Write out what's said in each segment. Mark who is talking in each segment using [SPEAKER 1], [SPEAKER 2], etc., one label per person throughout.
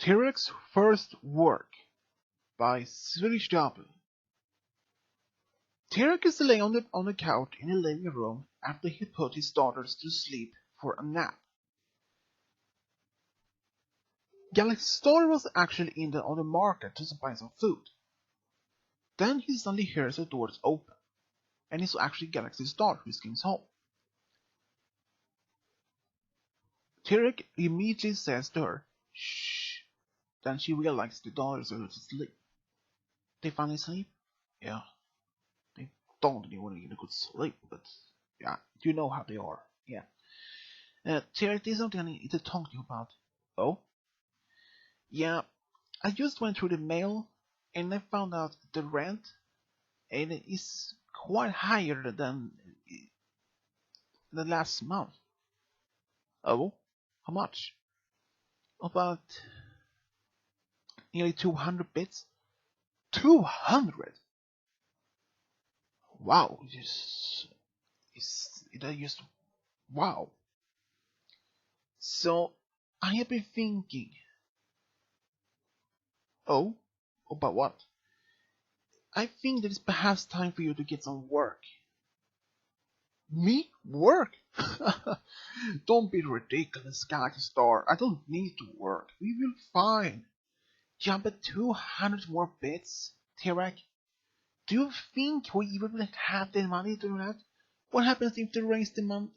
[SPEAKER 1] Tirek's first work by Swedish Double. Tirek is laying on the couch in the living room after he put his daughters to sleep for a nap. Galaxy's daughter was actually on the market to buy some food. Then he suddenly hears the doors open, and it's actually Galaxy's daughter who comes home. Tirek immediately says to her, "Shh." Then she realizes the daughters are asleep. They finally sleep? Yeah, they don't even want to get a good sleep, but yeah, you know how they are. Yeah. Tirek, there's something I need to talk to you about. Oh? Yeah, I just went through the mail and I found out the rent and it is quite higher than the last month. Oh? How much? About nearly 200 bits? 200? Wow, just wow. So I have been thinking. Oh? About what? I think that it's perhaps time for you to get some work. Me? Work? Don't be ridiculous, Galaxy Star. I don't need to work. We will fine. Jump at 200 more bits, Tirek. Do you think we even will have the money to do that? What happens if they raise the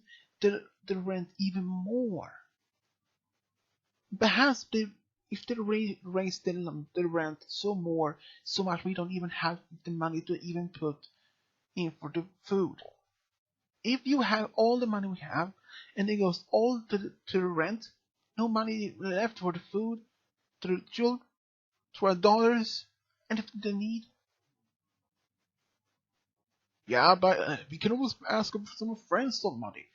[SPEAKER 1] rent even more? Perhaps if they raise the rent so much we don't even have the money to even put in for the food. If you have all the money we have, and it goes all to the rent, no money left for the food, to the children, to our daughters, and if they need. Yeah, but we can always ask some friends for money.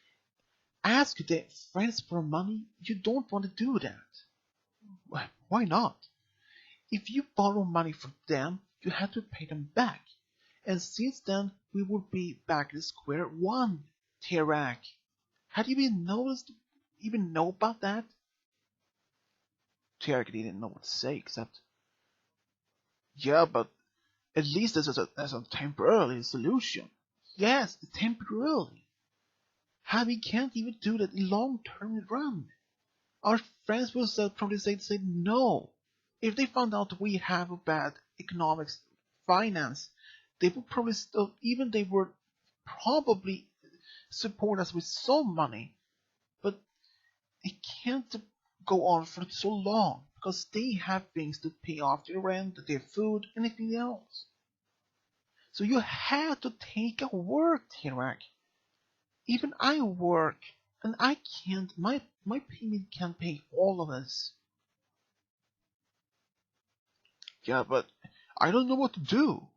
[SPEAKER 1] Ask the friends for money? You don't want to do that. Why not? If you borrow money from them, you have to pay them back. And since then, we will be back at square one, Tirek. Had you even know about that? Tirek didn't know what to say except, yeah, but at least there's a temporary solution. Yes, temporarily. How we can't even do that long term run. Our friends will probably say no. If they found out we have a bad economics finance, they would probably still, even they would probably support us with some money, but it can't go on for so long because they have things to pay off their rent, their food, anything else. So you have to take a work, Tirek. Even I work, and I can't. My payment can't pay all of us. Yeah, but I don't know what to do.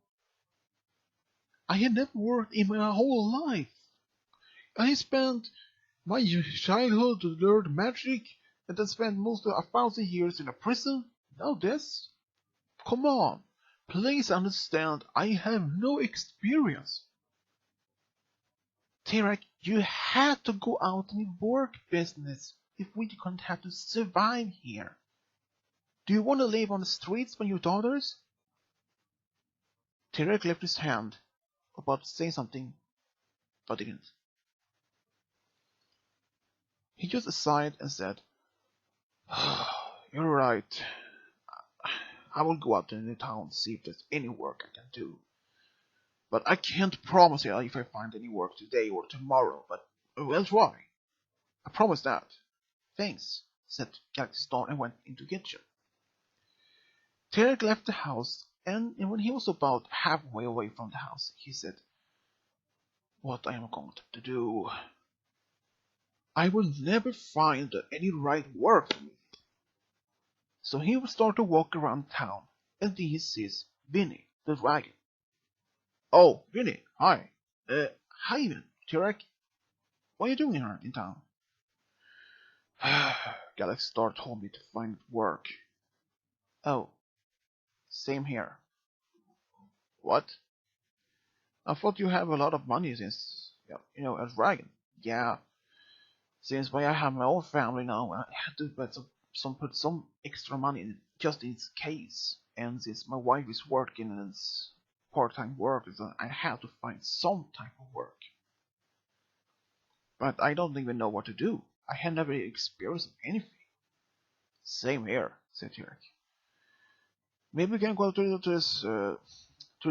[SPEAKER 1] I had never worked in my whole life. I spent my childhood to learn magic, and then spent most of 1,000 years in a prison. Now this? Come on, please understand. I have no experience. Tirek, you had to go out and work business if we can't have to survive here. Do you want to live on the streets with your daughters? Tirek left his hand, about to say something, but didn't. He just sighed and said, "You're right. I will go out in the town and see if there's any work I can do. But I can't promise you if I find any work today or tomorrow, but I will try. I promise that." "Thanks," said Galaxy Star and went into the kitchen. Tarek left the house, and when he was about halfway away from the house, he said, "What I am going to do? I will never find any right work for me." So he would start to walk around town, and then he sees Vinny, the dragon. "Oh, Vinny, hi. Hi, Tirek. What are you doing here in town?" "Galaxy Star told me to find work." "Oh, same here." "What? I thought you have a lot of money since, a dragon." "Yeah, since I have my own family now, I had to, but put some extra money in it, just in its case. And since my wife is working and it's part-time work, so I have to find some type of work. But I don't even know what to do. I have never experienced anything. Same here, said Tirek. Maybe we can go to the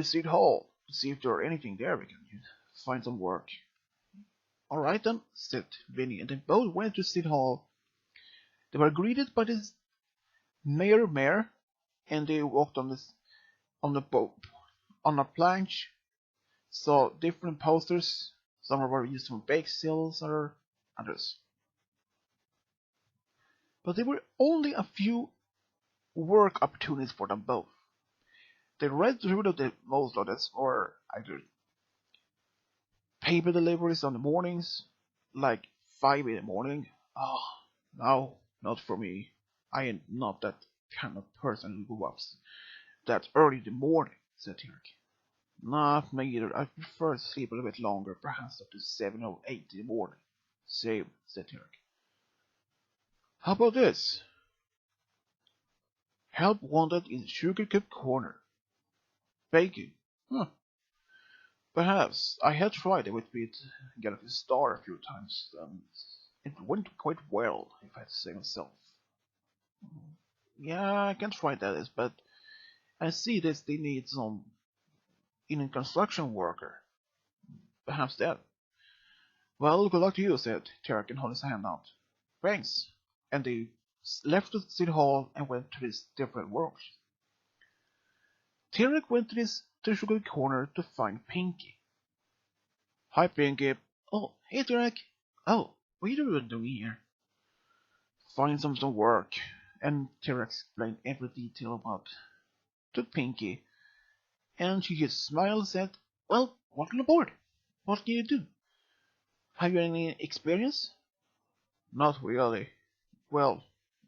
[SPEAKER 1] city hall to see if there's anything there we can find some work. Alright then, said Vinny, and they both went to city hall. They were greeted by this mayor, and they walked on the boat on a planche. Saw different posters. Some were used for bake sales, or others. But there were only a few work opportunities for them both. They read through that most of them were either paper deliveries on the mornings, like 5 in the morning. Oh, no, not for me. I am not that kind of person who was that early in the morning, said Tirek. Not me either. I prefer to sleep a little bit longer, perhaps up to 7 or 8 in the morning. Same, said Tirek. How about this? Help wanted in Sugar Cup Corner. Baking. Huh. Perhaps. I had tried it with Galaxy Star a few times, and it went quite well, if I had to say myself. Yeah, I can try that, but I see this they need some in a construction worker. Perhaps that. Well, good luck to you, said Tirek and held his hand out. Thanks. And they left the city hall and went to his different works. Tirek went to the sugar corner to find Pinky. Hi, Pinky. Oh, hey, Tirek. Oh, what are you doing here? Find some work. And Tirek explained every detail about to Pinky. And she just smiled and said, well, welcome aboard. What can you do? Have you any experience? Not really. Well,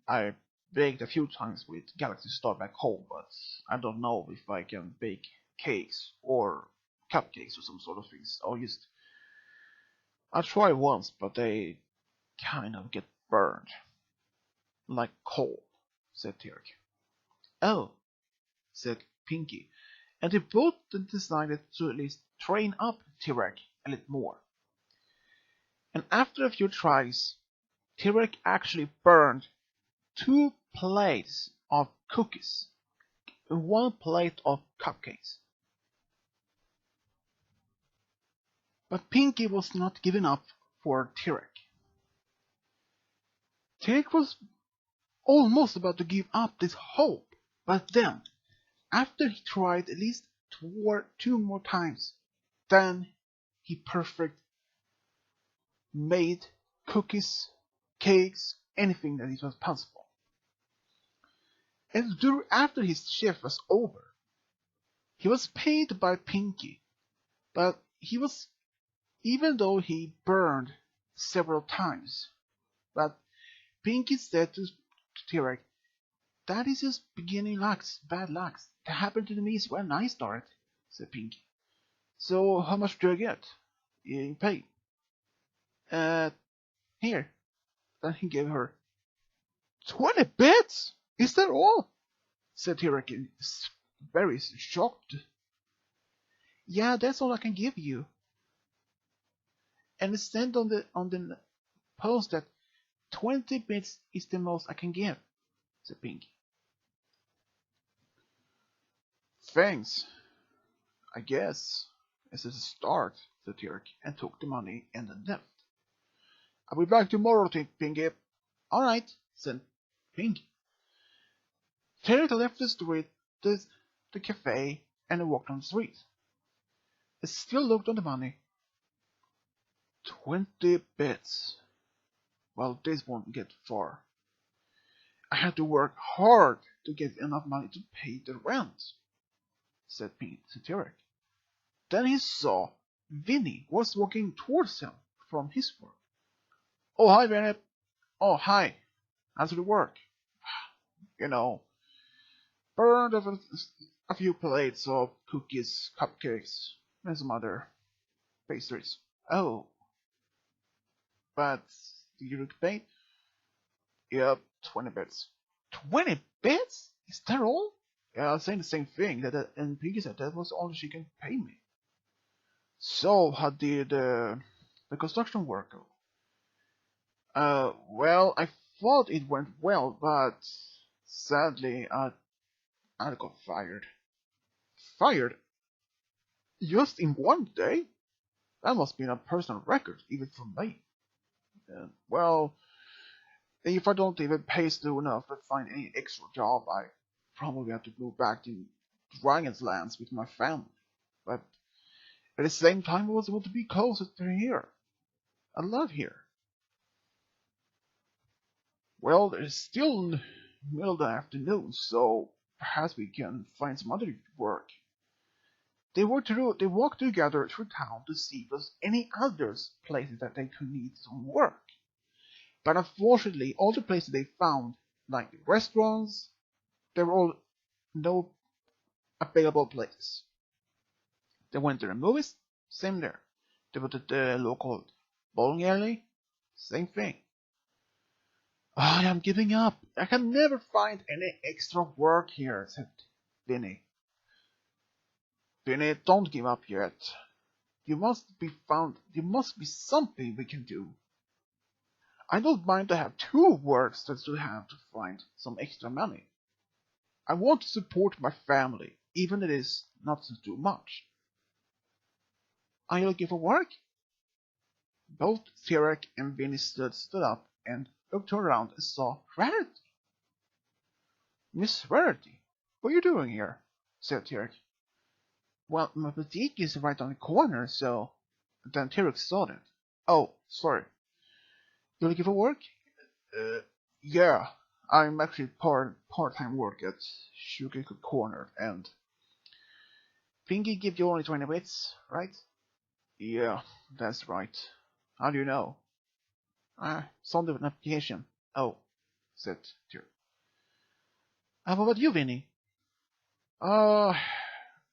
[SPEAKER 1] I baked a few times with Galaxy Star back home, but I don't know if I can bake cakes or cupcakes or some sort of things. I tried once, but they kind of get burned. Like coal, said Tirek. Oh, said Pinky, and they both decided to at least train up Tirek a little more. And after a few tries, Tirek actually burned 2 plates of cookies and 1 plate of cupcakes. But Pinky was not giving up for Tirek. Tirek was almost about to give up this hope, but then, after he tried at least 2 more times, then he perfect made cookies, cakes, anything that it was possible. And after his shift was over, he was paid by Pinky, but even though he burned several times, but Pinky said to Tirek, that is just beginning luck, bad luck. That happened to me when I started, said Pinky. So how much do I get? You pay. Here. Then he gave her 20 bits? Is that all? Said Tirek, very shocked. Yeah, that's all I can give you. And it said on the post that 20 bits is the most I can give, said Pinky. Thanks, I guess. As a start, said Tirek, and took the money and then left. I'll be back tomorrow, Pinky. Alright, said Pinky. Tirek left the street, the cafe, and walked on the street. He still looked on the money. 20 bits. Well, this won't get far. I have to work hard to get enough money to pay the rent, said Tirek. Then he saw Vinny was walking towards him from his work. Oh, hi, Vinny. Oh, hi. How's the work? You know, burned a few plates of cookies, cupcakes, and some other pastries. Oh, but did you get paid? Yep, 20 bits. 20 bits? Is that all? Yeah, I was saying the same thing, and Pinky said that was all she can pay me. So, how did the construction work go? Well, I thought it went well, but sadly, I got fired. Fired? Just in one day? That must be a personal record, even for me. Well, if I don't even pay soon enough to find any extra job, I probably have to move back to Dragon's Lands with my family. But at the same time, I also want to be closer to here. I love here. Well, it's still middle of the afternoon, so perhaps we can find some other work. They walked together through town to see if there's any other places that they could need some work. But unfortunately, all the places they found, like the restaurants, there were all no available places. They went to the movies, same there. They went to the local bowling alley, same thing. I am giving up. I can never find any extra work here, said Vinny. Vinny, don't give up yet. You must be found. There must be something we can do. I don't mind to have two works that still have to find some extra money. I want to support my family, even if it is not too much. Are you looking for work? Both Tirek and Vinny stood up and looked around and saw Rarity. Miss Rarity, what are you doing here? Said Tirek. Well, my boutique is right on the corner, so... Then Tirek saw that. Oh, sorry. You looking for work? Yeah. I'm actually part-time work at Sugar Corner, and... Pinky give you only 20 bits, right? Yeah, that's right. How do you know? Saw the application. Oh, said Tirek. How about you, Vinny? Uh,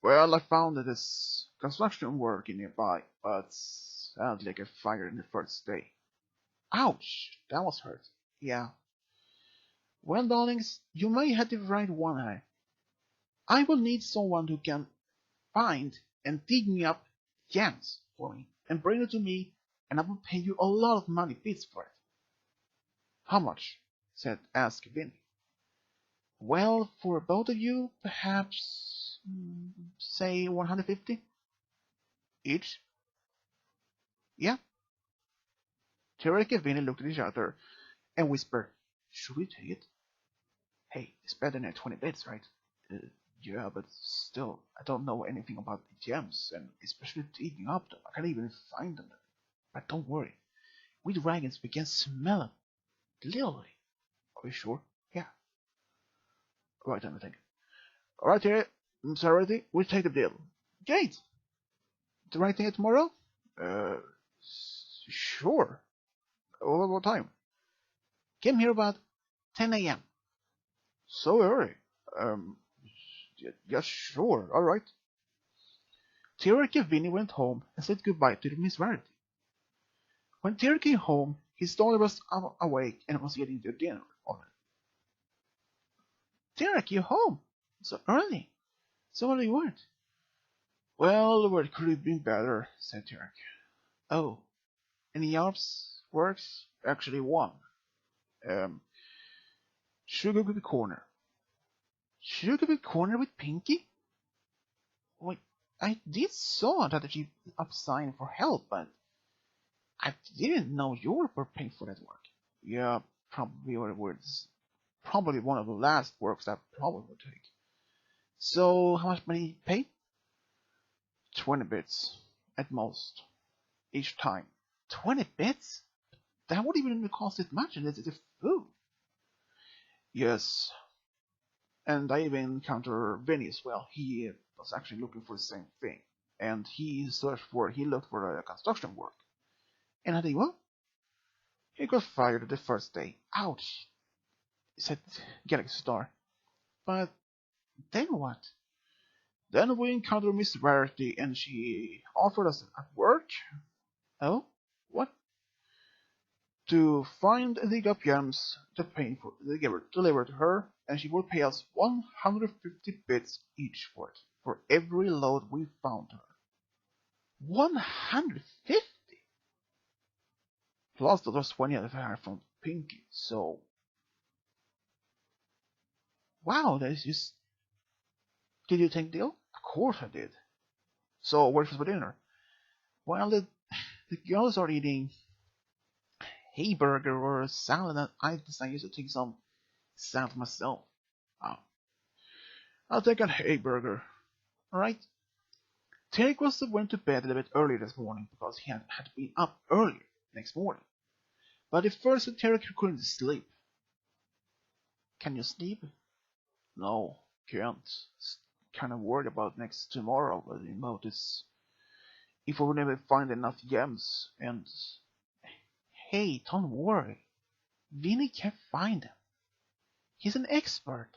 [SPEAKER 1] well, I found that there's construction work nearby, but sadly I got fired in the first day. Ouch, that was hurt. Yeah. Well, darlings, you may have the right one. I will need someone who can find and dig me up gems for me and bring it to me, and I will pay you a lot of money bits for it. How much? asked Vinny. Well, for both of you, perhaps, say 150 each. Yeah. Tirek and Vinny looked at each other and whispered, should we take it? Hey, it's better than 20 bits, right? Yeah, but still, I don't know anything about the gems, and especially digging up them. I can't even find them. But don't worry. We dragons, we can smell them. Literally. Are you sure? Yeah. Right, then I think. Alright, here. Sorry, we'll take the deal. Great. The right thing tomorrow? Sure. What time? Came here about 10 a.m. So early. Yeah, sure. Alright. Tirek and Vinny went home and said goodbye to Miss Rarity. When Tirek came home, his daughter was awake and was getting to dinner already. Tirek, you're home? So early. So what do you want? Well, the work could have been better, said Tirek. Oh, any jobs works? Actually one. Sugar Cookie Corner. Sugar Cookie Corner with Pinky? Wait, I did saw that she upsigned for help, but I didn't know you were paying for that work. Yeah, probably probably one of the last works that probably would take. So, how much money you pay? 20 bits, at most, each time. 20 bits? That wouldn't even cost it much, and it's the food. Yes, and I even encountered Vinny as well. He was actually looking for the same thing, and he looked for a construction work. And I think, well, he got fired the first day. Ouch, said Galaxy Star. But then what? Then we encountered Miss Rarity, and she offered us at work. Oh, what? to find and dig up gems to pay for the giver deliver to her, and she will pay us 150 bits each for it, for every load we found her. 150? Plus the was 20 if I had from Pinky, so... Wow, that is just... Did you take the deal? Of course I did. So, where's for dinner? Well, the girls are eating hamburger or a salad, and I decided to take some salad myself. Oh, I'll take a hamburger. Alright. Tirek went to bed a little bit earlier this morning because he had been up earlier next morning. But at first Tirek couldn't sleep. Can you sleep? No, can't. Kind of worried about next tomorrow, but about this. If we will never find enough gems, and hey, don't worry. Vinny can find them. He's an expert.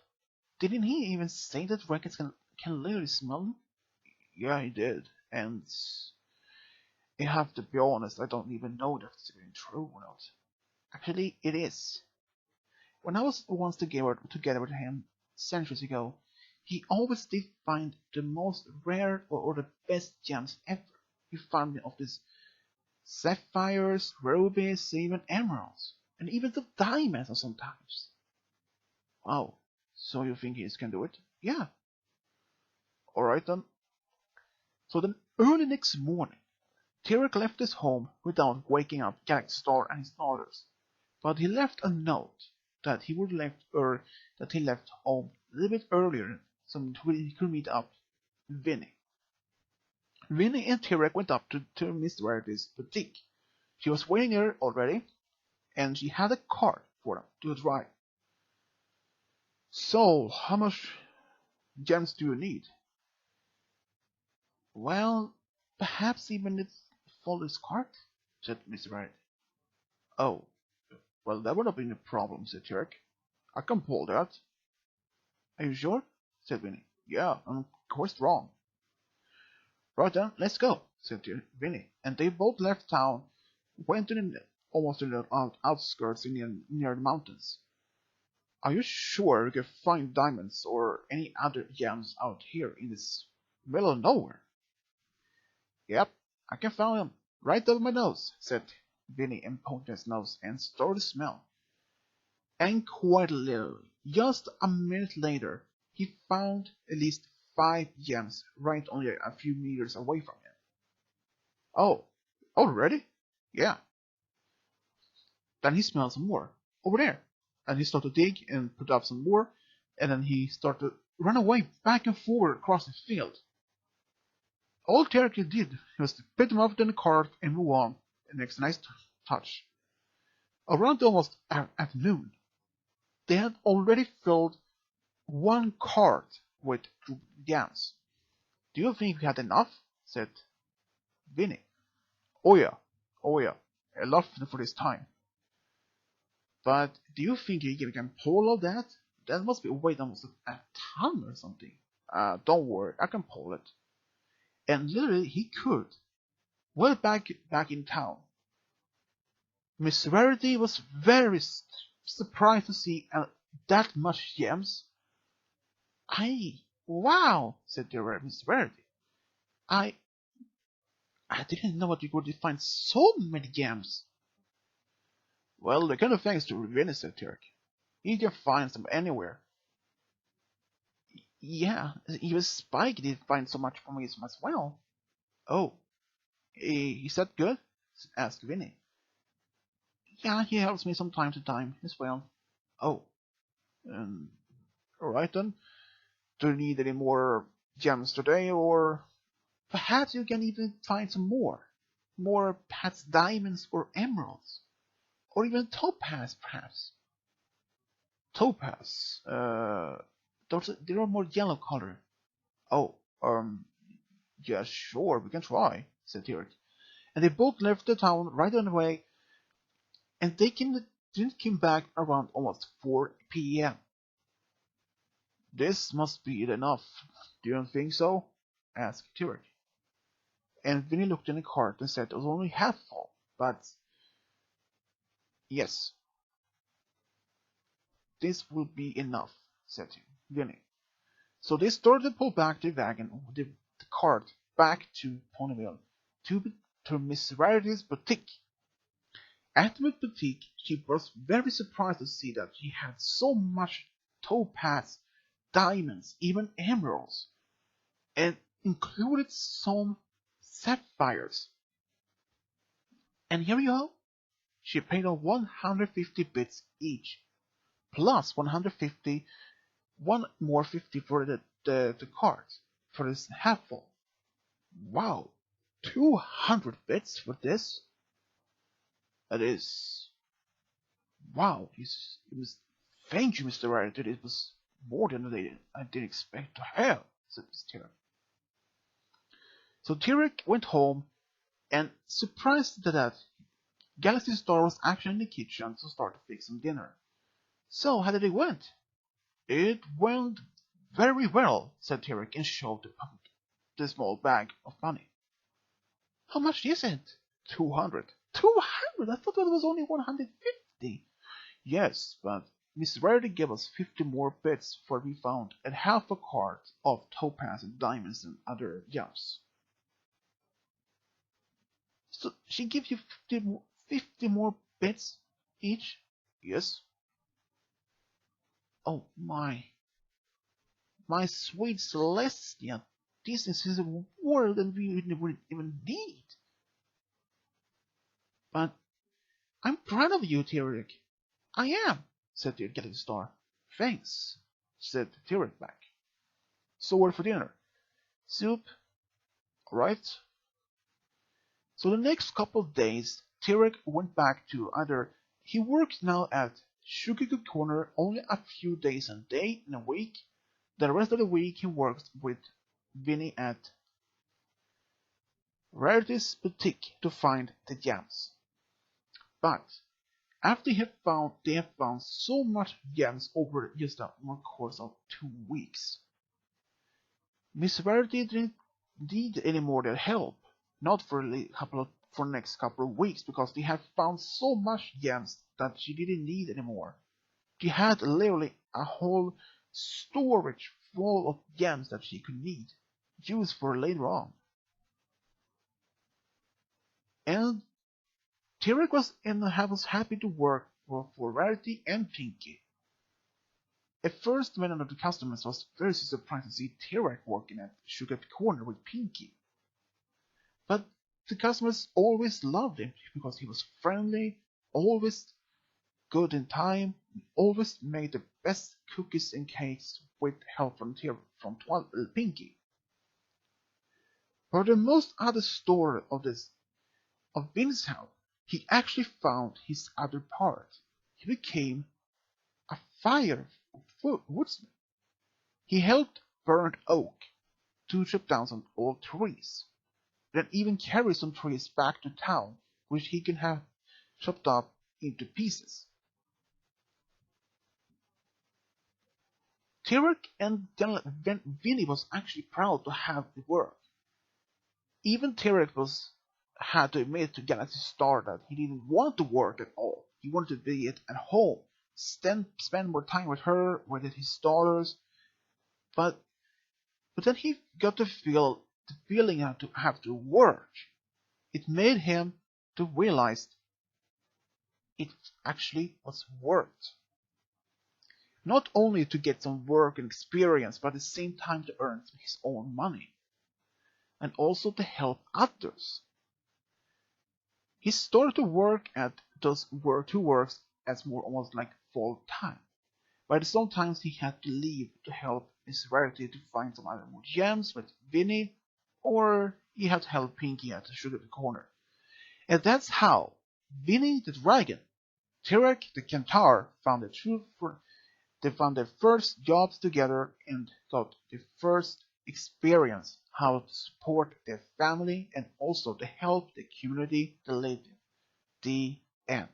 [SPEAKER 1] Didn't he even say that records can literally smell them? Yeah, he did. And I have to be honest, I don't even know if it's even true or not. Actually, it is. When I was once together with him centuries ago, he always did find the most rare or the best gems ever. He found of these sapphires, rubies, even emeralds, and even the diamonds sometimes. Wow, so you think he can do it? Yeah. Alright then. So then early next morning, Tirek left his home without waking up Galaxy Star and his daughters, but he left a note that he left home a little bit earlier so he could meet up Vinny. Vinny and Tirek went up to Miss Rarity's boutique. She was waiting there already, and she had a cart for them to drive. So, how much gems do you need? Well, perhaps even if Foley's cart, said Miss Rarity. Oh, well, that would not be a problem, said Tirek. I can pull that. Are you sure? Said Vinny. Yeah, I'm of course wrong. Right then, let's go, said Vinny, and they both left town, went almost to the outskirts near the mountains. Are you sure you can find diamonds or any other gems out here in this middle of nowhere? Yep, I can find them right over my nose, said Vinny, and pointed his nose and started to smell. And quite literally, just a minute later, he found at least 5 gems right only a few meters away from him. Oh, already? Yeah. Then he smelled some more. Over there. And he started to dig and put up some more, and then he started to run away back and forward across the field. All Tirek did was to pick them up in the cart and move on, and next nice touch. Around almost afternoon, they had already filled 1 cart with gems. Do you think we had enough? Said Vinny. Oh yeah, enough for this time. But do you think you can pull all that? That must be weight almost a ton or something. Don't worry, I can pull it. And literally he could. Well, back in town, Miss Rarity was very surprised to see that much gems. Wow, said the Miss Rarity. I didn't know that you could find so many gems. Well, the kind of thanks to Vinny, said Tirek. You can find them anywhere. Yeah, even Spike did find so much from his as well. Oh, is that good? Asked Vinny. Yeah, he helps me from time to time as well. Oh, alright then. Do you need any more gems today, or perhaps you can even find some more? More perhaps diamonds or emeralds? Or even topaz, perhaps? Topaz, they are more yellow color. Oh, yeah, sure, we can try, said Tirek. And they both left the town right on the way, and they didn't come back around almost 4 p.m. This must be enough, do you think so? Asked Tirek. And Vinny looked in the cart and said it was only half full, but Yes, this will be enough, said Vinny. So they started to pull back the wagon, the cart, back to Ponyville, to, to Miss Rarity's boutique. At the boutique, she was very surprised to see that she had so much topaz, diamonds, even emeralds, and included some sapphires. And here you go. She paid on 150 bits each, plus 150, one more 50 for the cart, for this half full. Wow, 200 bits for this? That is... Wow, it was... Thank you, Mr. Writer, it was more than I didn't expect to have, said Miss Tirek. So Tirek went home, and surprised that Galaxy Star was actually in the kitchen to start to fix some dinner. So, how did it went? It went very well, said Tirek, and showed the small bag of money. How much is it? 200. 200? I thought it was only 150. Yes, but Miss Rarity gave us 50 more bits for we found and half a cart of topaz and diamonds and other gems. So she gave you 50 more bits each? Yes. Oh my sweet Celestia, this is more than we would even need. But I'm proud of you, Tirek. I am, said the Galaxy Star. Thanks, said Tirek back. So what for dinner? Soup, right? So the next couple of days, Tirek went back to either he worked now at Sugarcube Corner only a few days in a week. The rest of the week he worked with Vinny at Rarity's boutique to find the gems. But after they have found so much gems over just a one course of 2 weeks, Miss Rarity didn't need any more their help. Not for for next couple of weeks, because they had found so much gems that she didn't need anymore. She had literally a whole storage full of gems that she could need, use for later on. And Tirek was happy to work for Rarity and Pinky. At first, many of the customers was very surprised to see Tirek working at Sugar Corner with Pinky. But the customers always loved him because he was friendly, always good in time, always made the best cookies and cakes with help from Pinky. For the most other story of Vince's house, he actually found his other part. He became a fire woodsman. He helped burn oak to chop down some old trees, then even carry some trees back to town, which he can have chopped up into pieces. Tirek and Vinny was actually proud to have the work. Even Tirek had to admit to Galaxy Star that he didn't want to work at all. He wanted to be at home, spend more time with her, with his daughters. But then he got to feel the feeling of to have to work. It made him to realize it actually was worth. Not only to get some work and experience, but at the same time to earn his own money. And also to help others. He started to work at those two works as more almost like full time. But sometimes he had to leave to help Miss Rarity to find some other more gems with Vinny, or he had to help Pinky at the Sugar Corner. And that's how Vinny the Dragon, Tirek the Centaur they found their first jobs together and got their first experience how to support their family and also to help the community to live. The end.